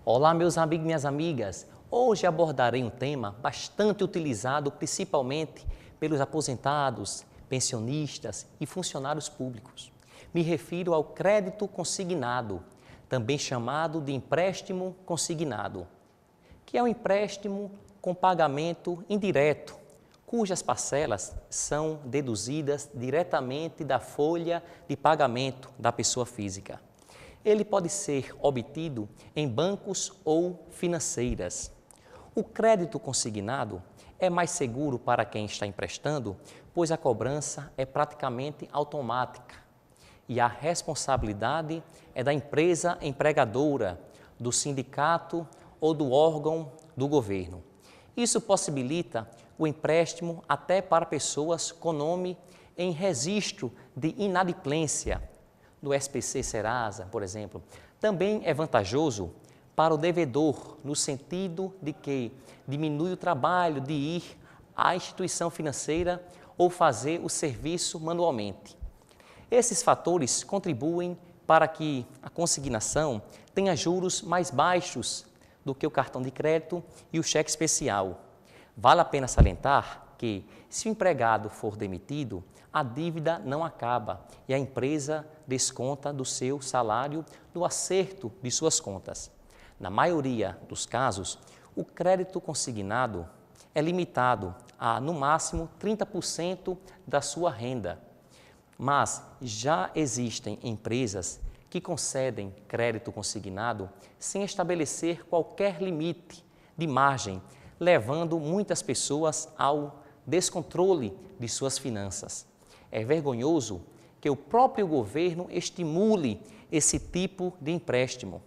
Olá, meus amigos e minhas amigas. Hoje abordarei um tema bastante utilizado principalmente pelos aposentados, pensionistas e funcionários públicos. Me refiro ao crédito consignado, também chamado de empréstimo consignado, que é um empréstimo com pagamento indireto, cujas parcelas são deduzidas diretamente da folha de pagamento da pessoa física. Ele pode ser obtido em bancos ou financeiras. O crédito consignado é mais seguro para quem está emprestando, pois a cobrança é praticamente automática e a responsabilidade é da empresa empregadora, do sindicato ou do órgão do governo. Isso possibilita o empréstimo até para pessoas com nome em registro de inadimplência, do SPC Serasa, por exemplo. Também é vantajoso para o devedor, no sentido de que diminui o trabalho de ir à instituição financeira ou fazer o serviço manualmente. Esses fatores contribuem para que a consignação tenha juros mais baixos do que o cartão de crédito e o cheque especial. Vale a pena salientar que, se o empregado for demitido, a dívida não acaba e a empresa desconta do seu salário no acerto de suas contas. Na maioria dos casos, o crédito consignado é limitado a, no máximo, 30% da sua renda. Mas já existem empresas que concedem crédito consignado sem estabelecer qualquer limite de margem, levando muitas pessoas ao descontrole de suas finanças. É vergonhoso que o próprio governo estimule esse tipo de empréstimo,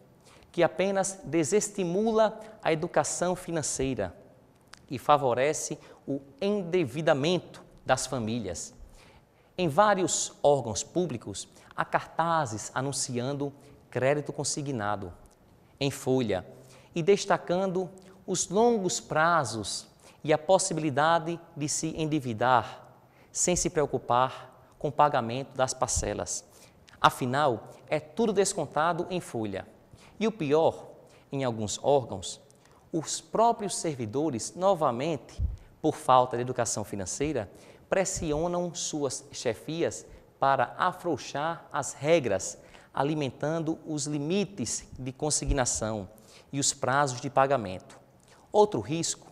que apenas desestimula a educação financeira e favorece o endividamento das famílias. Em vários órgãos públicos, há cartazes anunciando crédito consignado em folha e destacando os longos prazos e a possibilidade de se endividar sem se preocupar com o pagamento das parcelas. Afinal, é tudo descontado em folha. E o pior, em alguns órgãos, os próprios servidores, novamente, por falta de educação financeira, pressionam suas chefias para afrouxar as regras, alimentando os limites de consignação e os prazos de pagamento. Outro risco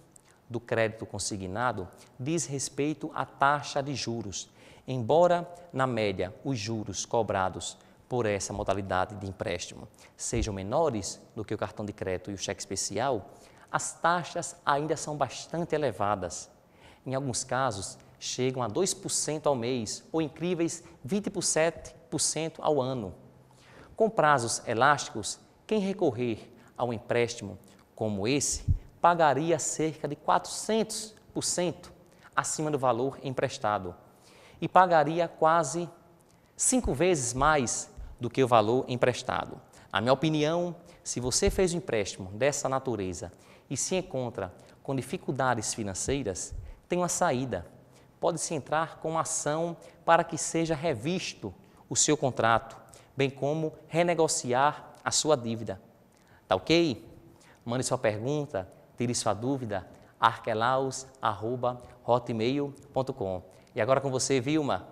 do crédito consignado diz respeito à taxa de juros. Embora, na média, os juros cobrados por essa modalidade de empréstimo sejam menores do que o cartão de crédito e o cheque especial, as taxas ainda são bastante elevadas. Em alguns casos, chegam a 2% ao mês ou incríveis 27% ao ano. Com prazos elásticos, quem recorrer a um empréstimo como esse pagaria cerca de 400% acima do valor emprestado e pagaria quase 5 vezes mais do que o valor emprestado. Na minha opinião, se você fez um empréstimo dessa natureza e se encontra com dificuldades financeiras, tem uma saída. Pode-se entrar com uma ação para que seja revisto o seu contrato, bem como renegociar a sua dívida. Tá ok? Mande sua pergunta, tire sua dúvida, arquelaus@hotmail.com. E agora com você, Vilma.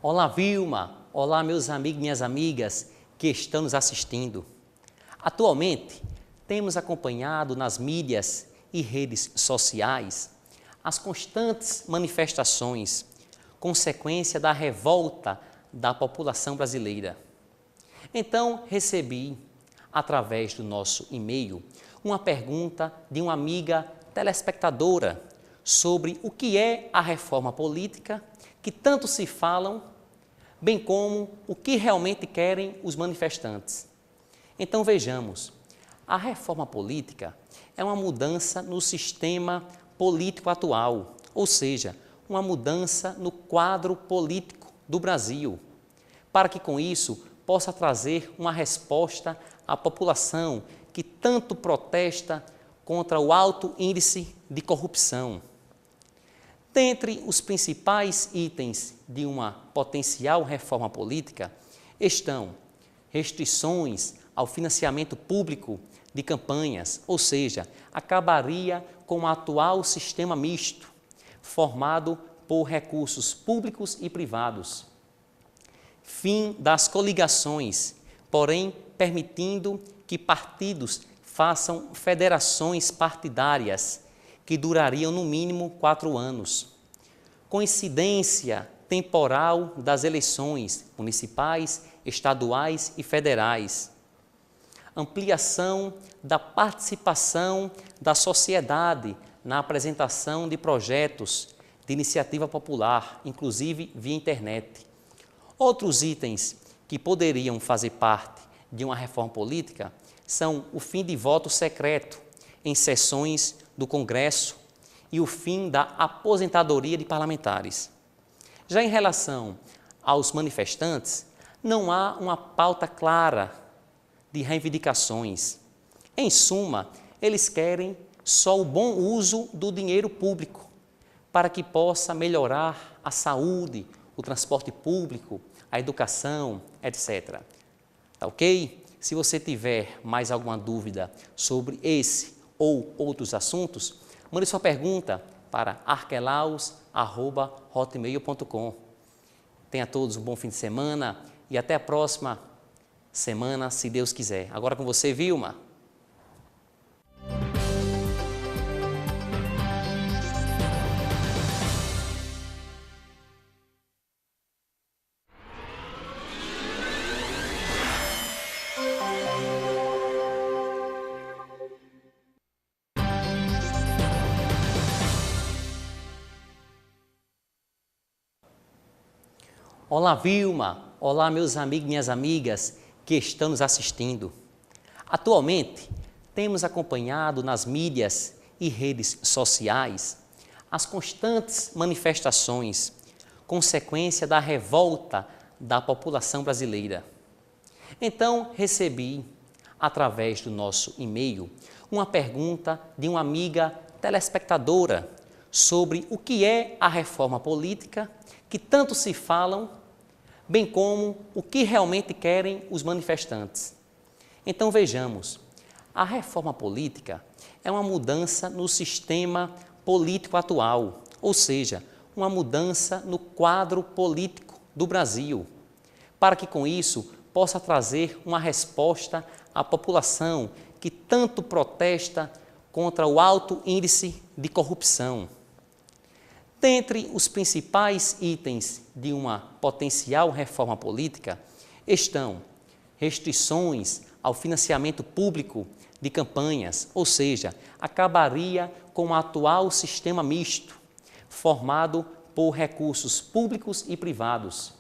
Olá, Vilma! Olá, meus amigos e minhas amigas que estão nos assistindo. Atualmente, temos acompanhado nas mídias e redes sociais as constantes manifestações, consequência da revolta da população brasileira. Então, recebi, através do nosso e-mail, uma pergunta de uma amiga telespectadora sobre o que é a reforma política que tanto se falam, bem como o que realmente querem os manifestantes. Então vejamos, a reforma política é uma mudança no sistema político atual, ou seja, uma mudança no quadro político do Brasil, para que com isso possa trazer uma resposta à população que tanto protesta contra o alto índice de corrupção. Dentre os principais itens de uma potencial reforma política estão restrições ao financiamento público de campanhas, ou seja, acabaria com o atual sistema misto, formado por recursos públicos e privados. Fim das coligações, porém permitindo que partidos façam federações partidárias que durariam no mínimo 4 anos. Coincidência temporal das eleições municipais, estaduais e federais. Ampliação da participação da sociedade na apresentação de projetos de iniciativa popular, inclusive via internet. Outros itens que poderiam fazer parte de uma reforma política são o fim de voto secreto em sessões do Congresso e o fim da aposentadoria de parlamentares. Já em relação aos manifestantes, não há uma pauta clara de reivindicações. Em suma, eles querem só o bom uso do dinheiro público para que possa melhorar a saúde, o transporte público, a educação, etc. Tá ok? Se você tiver mais alguma dúvida sobre esse ou outros assuntos, mande sua pergunta para arquelaus@hotmail.com. Tenha todos um bom fim de semana e até a próxima semana, se Deus quiser. Agora com você, Vilma. Olá, Vilma! Olá, meus amigos e minhas amigas que estão nos assistindo. Atualmente, temos acompanhado nas mídias e redes sociais as constantes manifestações, consequência da revolta da população brasileira. Então, recebi, através do nosso e-mail, uma pergunta de uma amiga telespectadora sobre o que é a reforma política que tanto se falam, bem como o que realmente querem os manifestantes. Então vejamos, a reforma política é uma mudança no sistema político atual, ou seja, uma mudança no quadro político do Brasil, para que com isso possa trazer uma resposta à população que tanto protesta contra o alto índice de corrupção. Dentre os principais itens de uma potencial reforma política estão restrições ao financiamento público de campanhas, ou seja, acabaria com o atual sistema misto, formado por recursos públicos e privados.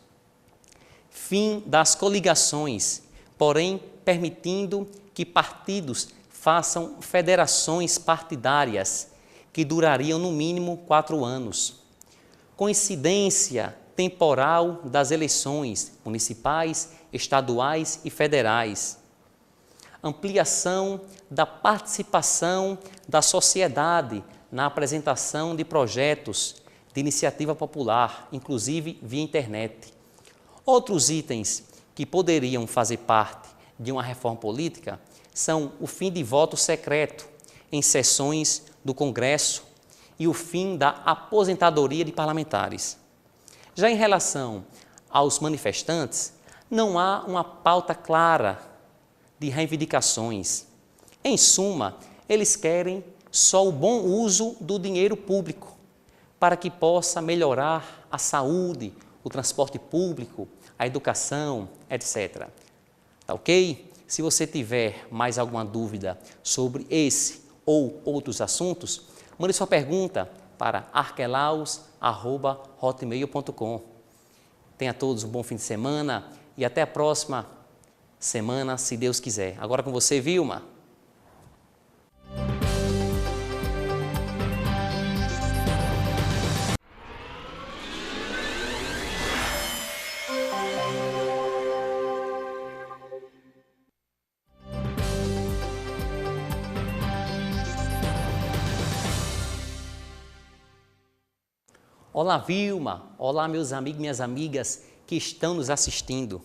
Fim das coligações, porém permitindo que partidos façam federações partidárias que durariam no mínimo 4 anos. Coincidência temporal das eleições municipais, estaduais e federais. Ampliação da participação da sociedade na apresentação de projetos de iniciativa popular, inclusive via internet. Outros itens que poderiam fazer parte de uma reforma política são o fim de voto secreto em sessões do Congresso e o fim da aposentadoria de parlamentares. Já em relação aos manifestantes, não há uma pauta clara de reivindicações. Em suma, eles querem só o bom uso do dinheiro público para que possa melhorar a saúde, o transporte público, a educação, etc. Tá ok? Se você tiver mais alguma dúvida sobre esse ou outros assuntos, mande sua pergunta para arquelaus@hotmail.com. Tenha todos um bom fim de semana e até a próxima semana, se Deus quiser. Agora com você, Vilma. Olá, Vilma! Olá, meus amigos e minhas amigas que estão nos assistindo.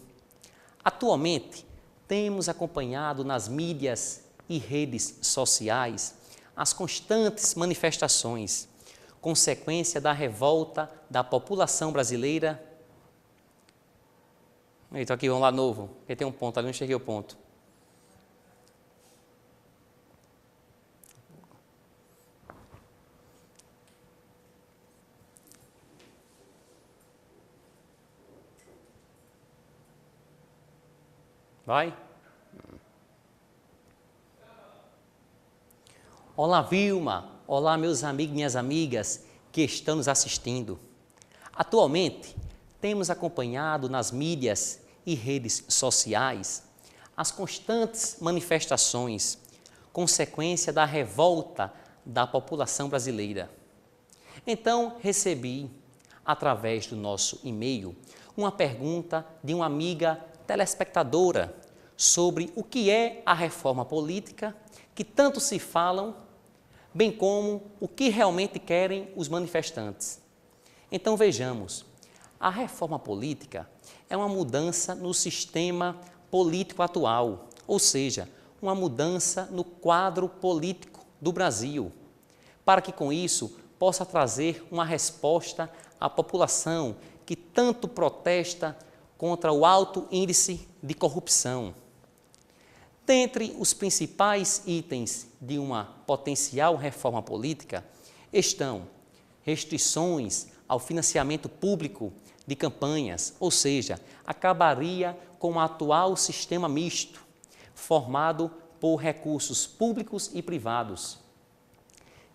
Atualmente, temos acompanhado nas mídias e redes sociais as constantes manifestações, consequência da revolta da população brasileira. Eita, aqui, vamos lá, novo, porque tem um ponto ali, não cheguei ao ponto. Vai? Olá, Vilma! Olá, meus amigos e minhas amigas que estão nos assistindo. Atualmente, temos acompanhado nas mídias e redes sociais as constantes manifestações, consequência da revolta da população brasileira. Então, recebi, através do nosso e-mail, uma pergunta de uma amiga telespectadora sobre o que é a reforma política, que tanto se falam, bem como o que realmente querem os manifestantes. Então vejamos, a reforma política é uma mudança no sistema político atual, ou seja, uma mudança no quadro político do Brasil, para que com isso possa trazer uma resposta à população que tanto protesta contra o alto índice de corrupção. Dentre os principais itens de uma potencial reforma política estão restrições ao financiamento público de campanhas, ou seja, acabaria com o atual sistema misto, formado por recursos públicos e privados.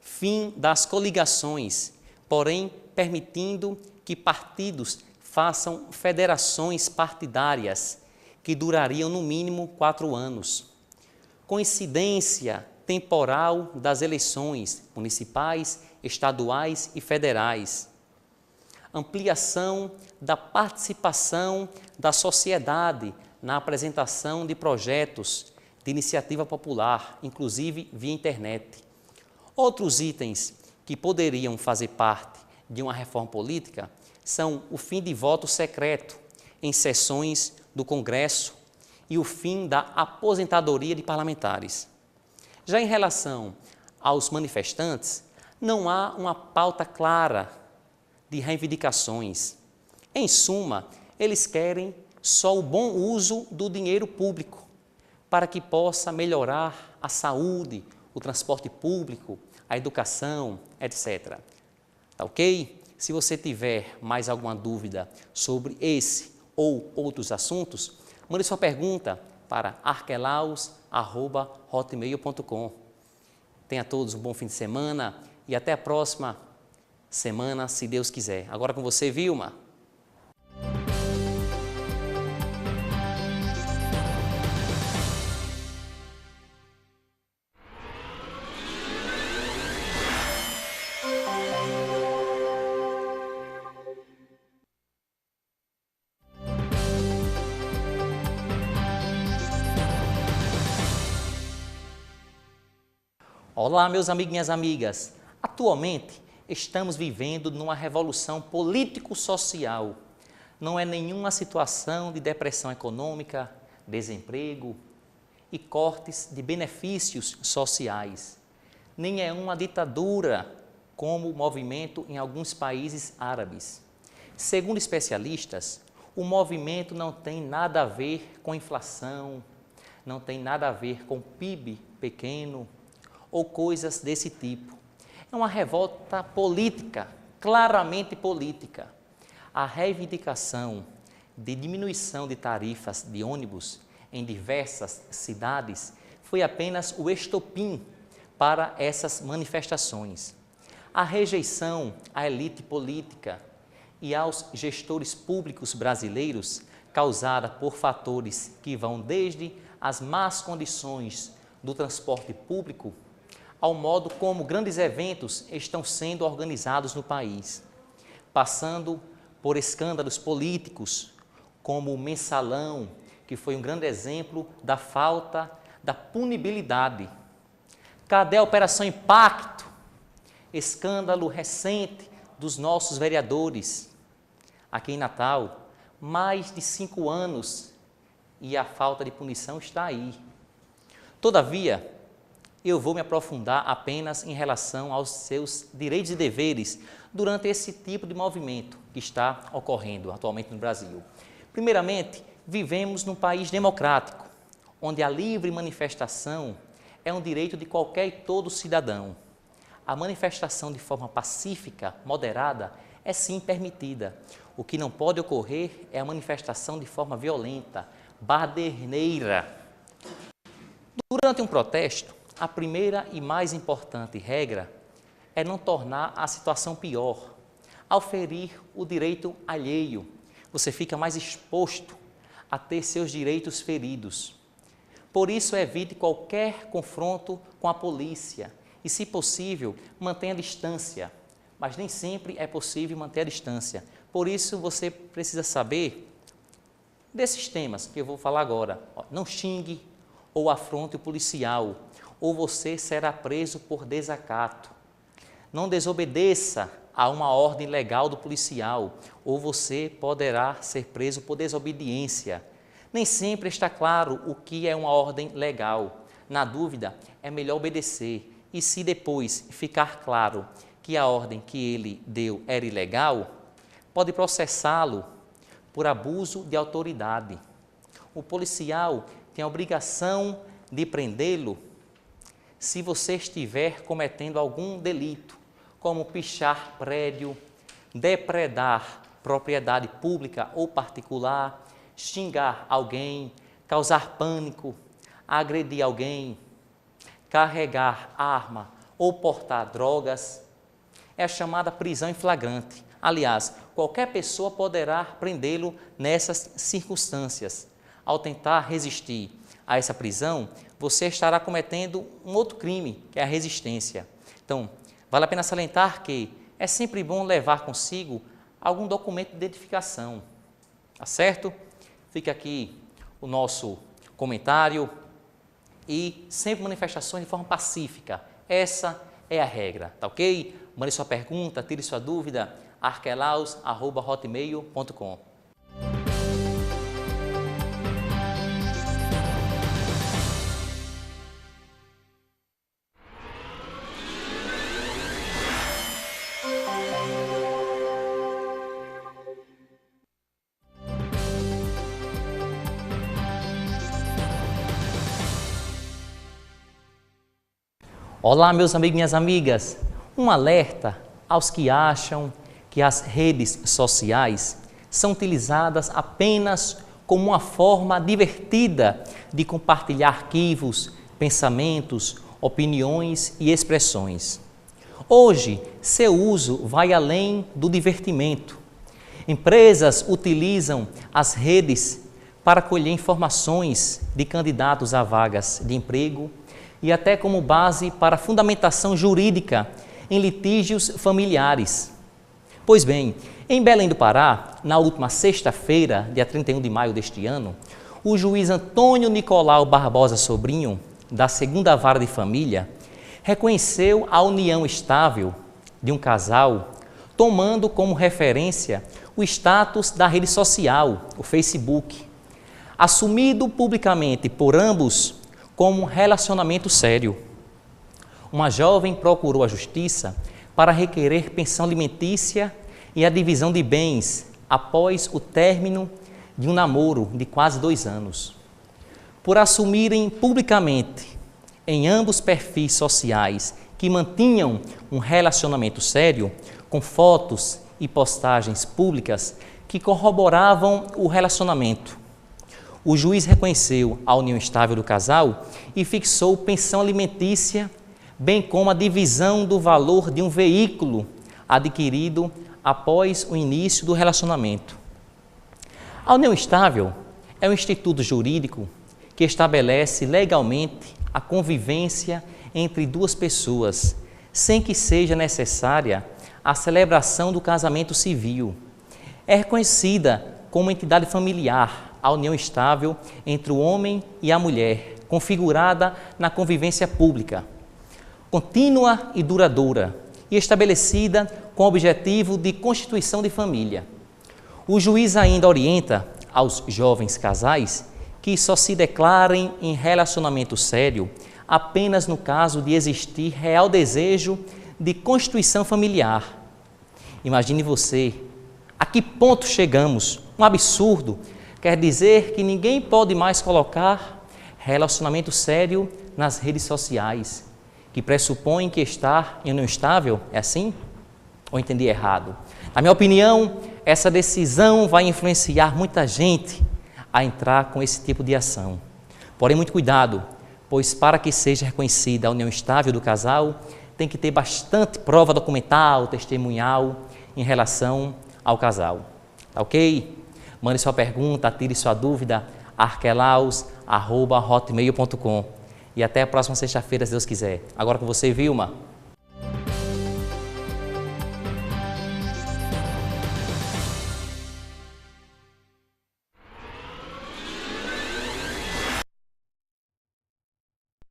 Fim das coligações, porém permitindo que partidos façam federações partidárias que durariam no mínimo 4 anos. Coincidência temporal das eleições municipais, estaduais e federais. Ampliação da participação da sociedade na apresentação de projetos de iniciativa popular, inclusive via internet. Outros itens que poderiam fazer parte de uma reforma política são o fim de voto secreto em sessões do Congresso e o fim da aposentadoria de parlamentares. Já em relação aos manifestantes, não há uma pauta clara de reivindicações. Em suma, eles querem só o bom uso do dinheiro público para que possa melhorar a saúde, o transporte público, a educação, etc. Tá ok? Se você tiver mais alguma dúvida sobre esse ou outros assuntos, mande sua pergunta para arquelaus@hotmail.com. Tenha todos um bom fim de semana e até a próxima semana, se Deus quiser. Agora com você, Vilma. Olá, meus amigos e minhas amigas. Atualmente, estamos vivendo numa revolução político-social. Não é nenhuma situação de depressão econômica, desemprego e cortes de benefícios sociais. Nem é uma ditadura, como o movimento em alguns países árabes. Segundo especialistas, o movimento não tem nada a ver com inflação, não tem nada a ver com PIB pequeno, ou coisas desse tipo. É uma revolta política, claramente política. A reivindicação de diminuição de tarifas de ônibus em diversas cidades foi apenas o estopim para essas manifestações. A rejeição à elite política e aos gestores públicos brasileiros, causada por fatores que vão desde as más condições do transporte público ao modo como grandes eventos estão sendo organizados no país, passando por escândalos políticos, como o Mensalão, que foi um grande exemplo da falta da punibilidade. Cadê a Operação Impacto? Escândalo recente dos nossos vereadores aqui em Natal, mais de 5 anos e a falta de punição está aí. Todavia, eu vou me aprofundar apenas em relação aos seus direitos e deveres durante esse tipo de movimento que está ocorrendo atualmente no Brasil. Primeiramente, vivemos num país democrático, onde a livre manifestação é um direito de qualquer e todo cidadão. A manifestação de forma pacífica, moderada, é sim permitida. O que não pode ocorrer é a manifestação de forma violenta, baderneira. Durante um protesto, a primeira e mais importante regra é não tornar a situação pior. Ao ferir o direito alheio, você fica mais exposto a ter seus direitos feridos. Por isso, evite qualquer confronto com a polícia e, se possível, mantenha a distância. Mas nem sempre é possível manter a distância. Por isso, você precisa saber desses temas que eu vou falar agora. Não xingue ou afronte o policial, ou você será preso por desacato. Não desobedeça a uma ordem legal do policial, ou você poderá ser preso por desobediência. Nem sempre está claro o que é uma ordem legal. Na dúvida, é melhor obedecer. E se depois ficar claro que a ordem que ele deu era ilegal, pode processá-lo por abuso de autoridade. O policial tem a obrigação de prendê-lo se você estiver cometendo algum delito, como pichar prédio, depredar propriedade pública ou particular, xingar alguém, causar pânico, agredir alguém, carregar arma ou portar drogas. É a chamada prisão em flagrante. Aliás, qualquer pessoa poderá prendê-lo nessas circunstâncias. Ao tentar resistir a essa prisão, você estará cometendo um outro crime, que é a resistência. Então, vale a pena salientar que é sempre bom levar consigo algum documento de identificação, tá certo? Fica aqui o nosso comentário e sempre manifestações de forma pacífica. Essa é a regra, tá ok? Mande sua pergunta, tire sua dúvida, arquelaus@hotmail.com. Olá, meus amigos e minhas amigas. Um alerta aos que acham que as redes sociais são utilizadas apenas como uma forma divertida de compartilhar arquivos, pensamentos, opiniões e expressões. Hoje, seu uso vai além do divertimento. Empresas utilizam as redes para colher informações de candidatos a vagas de emprego e até como base para fundamentação jurídica em litígios familiares. Pois bem, em Belém do Pará, na última sexta-feira, dia 31 de maio deste ano, o juiz Antônio Nicolau Barbosa Sobrinho, da 2ª Vara de Família, reconheceu a união estável de um casal, tomando como referência o status da rede social, o Facebook, assumido publicamente por ambos como um relacionamento sério. Uma jovem procurou a justiça para requerer pensão alimentícia e a divisão de bens após o término de um namoro de quase 2 anos. Por assumirem publicamente em ambos perfis sociais que mantinham um relacionamento sério, com fotos e postagens públicas que corroboravam o relacionamento, o juiz reconheceu a união estável do casal e fixou pensão alimentícia, bem como a divisão do valor de um veículo adquirido após o início do relacionamento. A união estável é um instituto jurídico que estabelece legalmente a convivência entre 2 pessoas, sem que seja necessária a celebração do casamento civil. É reconhecida como entidade familiar a união estável entre o homem e a mulher, configurada na convivência pública, contínua e duradoura, e estabelecida com o objetivo de constituição de família. O juiz ainda orienta aos jovens casais que só se declarem em relacionamento sério apenas no caso de existir real desejo de constituição familiar. Imagine você, a que ponto chegamos? Um absurdo. Quer dizer que ninguém pode mais colocar relacionamento sério nas redes sociais, que pressupõem que estar em união estável, é assim? Ou entendi errado? Na minha opinião, essa decisão vai influenciar muita gente a entrar com esse tipo de ação. Porém, muito cuidado, pois para que seja reconhecida a união estável do casal, tem que ter bastante prova documental, testemunhal em relação ao casal. Tá ok? Mande sua pergunta, tire sua dúvida, arquelaus@hotmail.com. E até a próxima sexta-feira, se Deus quiser. Agora com você, Vilma.